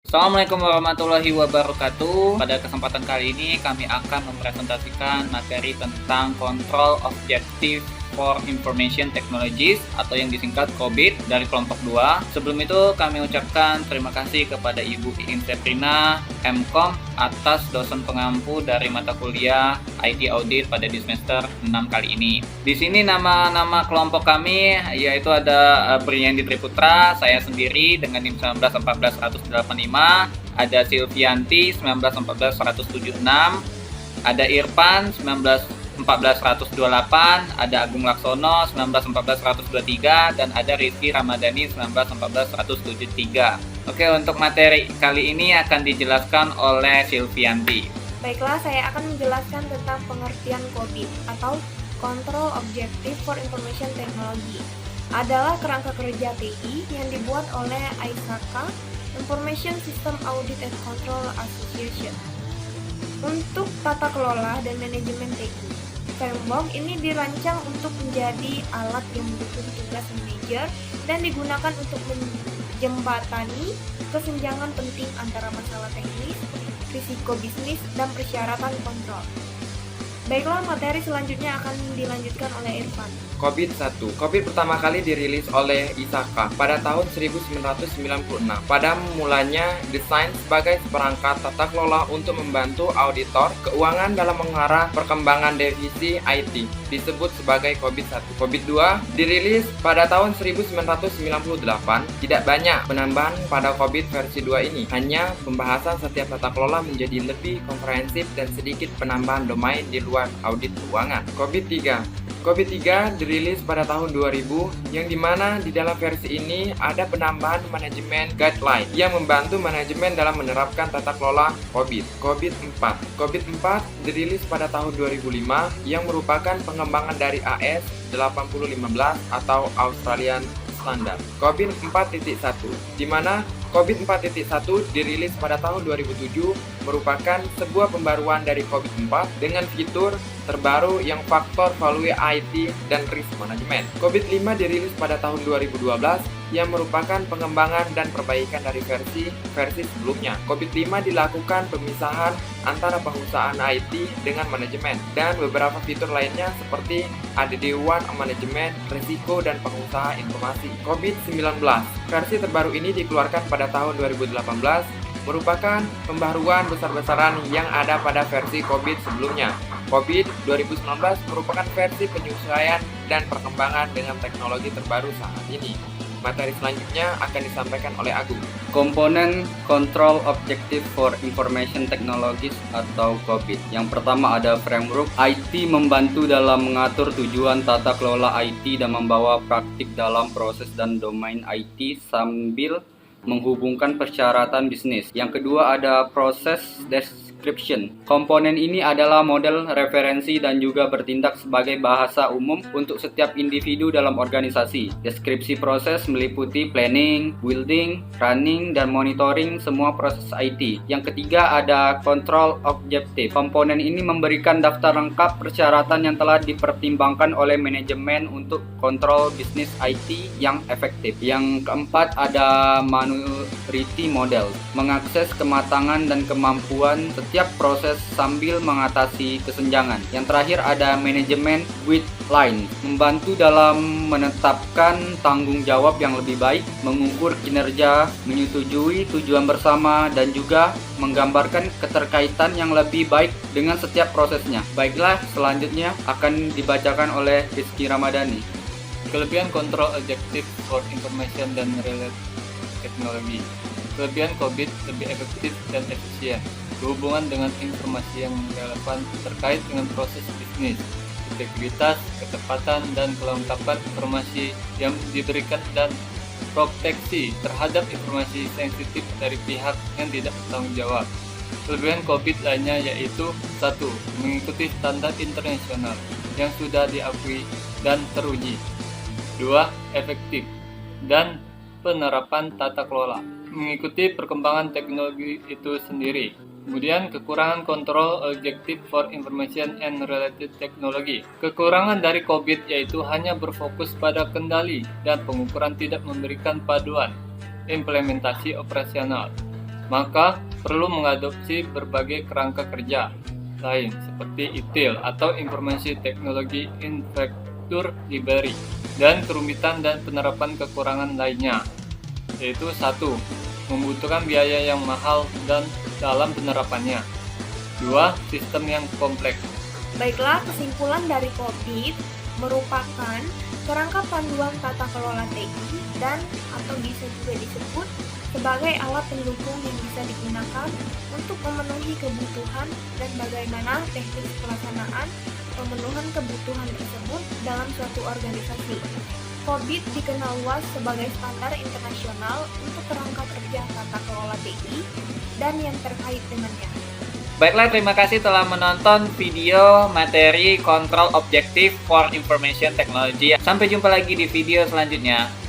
Assalamualaikum warahmatullahi wabarakatuh. Pada kesempatan kali ini kami akan mempresentasikan materi tentang Control Objective for Information Technologies atau yang disingkat COBIT dari kelompok 2. Sebelum itu kami ucapkan terima kasih kepada Ibu Iin Seprina, MKOM, atas dosen pengampu dari mata kuliah IT Audit pada di semester 6 kali ini. Di sini nama kelompok kami yaitu ada Briandi Triputra, saya sendiri dengan NIM 1914-185, ada Silvianti 1914-176, ada Irfan 1914-128, ada Agung Laksono 1914-123, dan ada Rizky Ramadhani 1914-173. Oke, untuk materi kali ini akan dijelaskan oleh Silvianti. Baiklah, saya akan menjelaskan tentang pengertian COBIT atau Control Objective for Information Technology. Adalah kerangka kerja TI yang dibuat oleh ISACA, Information System Audit and Control Association, untuk tata kelola dan manajemen TI. Framework ini dirancang untuk menjadi alat yang mendukung tugas manajer dan digunakan untuk menjembatani kesenjangan penting antara masalah teknis, risiko bisnis, dan persyaratan kontrol. Baiklah, materi selanjutnya akan dilanjutkan oleh Irfan. COBIT 1. COBIT pertama kali dirilis oleh ISACA pada tahun 1996. Pada mulanya desain sebagai perangkat tata kelola untuk membantu auditor keuangan dalam mengarah perkembangan divisi IT, disebut sebagai COBIT 1. COBIT 2 dirilis pada tahun 1998. Tidak banyak penambahan pada COBIT versi 2 ini, hanya pembahasan setiap tata kelola menjadi lebih komprehensif dan sedikit penambahan domain di luar audit keuangan. COBIT 3. COBIT 3 dirilis pada tahun 2000, yang dimana di dalam versi ini ada penambahan manajemen guideline yang membantu manajemen dalam menerapkan tata kelola COBIT. COBIT 4. COBIT 4 dirilis pada tahun 2005, yang merupakan pengembangan dari AS 8015 atau Australian Standard. COBIT 4.1, di mana COBIT 4.1 dirilis pada tahun 2007, merupakan sebuah pembaruan dari COBIT 4 dengan fitur terbaru yang faktor value IT dan risk management. COBIT 5 dirilis pada tahun 2012, yang merupakan pengembangan dan perbaikan dari versi sebelumnya. COBIT 5 dilakukan pemisahan antara pengusahaan IT dengan manajemen dan beberapa fitur lainnya seperti ADD1 manajemen, risiko, dan pengusaha informasi. COBIT 19. Versi terbaru ini dikeluarkan pada tahun 2018, merupakan pembaruan besar-besaran yang ada pada versi COBIT sebelumnya. COBIT 2019 merupakan versi penyesuaian dan perkembangan dengan teknologi terbaru saat ini. Materi selanjutnya akan disampaikan oleh Agung. Komponen Control Objective for Information Technologies atau COBIT. Yang pertama ada framework. IT membantu dalam mengatur tujuan tata kelola IT dan membawa praktik dalam proses dan domain IT sambil menghubungkan persyaratan bisnis. Yang kedua ada Process Description. Komponen ini adalah model referensi dan juga bertindak sebagai bahasa umum untuk setiap individu dalam organisasi. Deskripsi proses meliputi planning, building, running, dan monitoring semua proses IT. Yang ketiga ada Control Objective. Komponen ini memberikan daftar lengkap persyaratan yang telah dipertimbangkan oleh manajemen untuk kontrol bisnis IT yang efektif. Yang keempat ada Maturity Model. Mengakses kematangan dan kemampuan setiap proses sambil mengatasi kesenjangan. Yang terakhir ada manajemen guideline, membantu dalam menetapkan tanggung jawab yang lebih baik, mengukur kinerja, menyetujui tujuan bersama, dan juga menggambarkan keterkaitan yang lebih baik dengan setiap prosesnya. Baiklah, selanjutnya akan dibacakan oleh Rizky Ramadhani. Kelebihan Control Objective for Information dan Related Technology. Kelebihan COBIT lebih efektif dan efisien, berhubungan dengan informasi yang relevan terkait dengan proses bisnis, integritas, ketepatan, dan kelengkapan informasi yang diberikan, dan proteksi terhadap informasi sensitif dari pihak yang tidak bertanggung jawab. Kelebihan COBIT lainnya yaitu 1. Mengikuti standar internasional yang sudah diakui dan teruji. 2. Efektif dan penerapan tata kelola, mengikuti perkembangan teknologi itu sendiri. Kemudian kekurangan Control Objective for Information and Related Technology. Kekurangan dari COBIT yaitu hanya berfokus pada kendali dan pengukuran, tidak memberikan paduan implementasi operasional. maka perlu mengadopsi berbagai kerangka kerja lain seperti ITIL atau Informasi Teknologi Infrastruktur Library, dan kerumitan dan penerapan kekurangan lainnya, yaitu 1. Membutuhkan biaya yang mahal dan dalam penerapannya. 2. Sistem yang kompleks. Baiklah, kesimpulan dari COVID merupakan kerangka panduan tata kelola TI dan atau bisa juga disebut sebagai alat pendukung yang bisa digunakan untuk memenuhi kebutuhan dan bagaimana teknis pelaksanaan pemenuhan kebutuhan tersebut dalam suatu organisasi. COVID dikenal luas sebagai standar internasional untuk kerangka kerja tata kelola TI dan yang terkait dengannya. Baiklah, terima kasih telah menonton video materi Control Objective for Information Technology. Sampai jumpa lagi di video selanjutnya.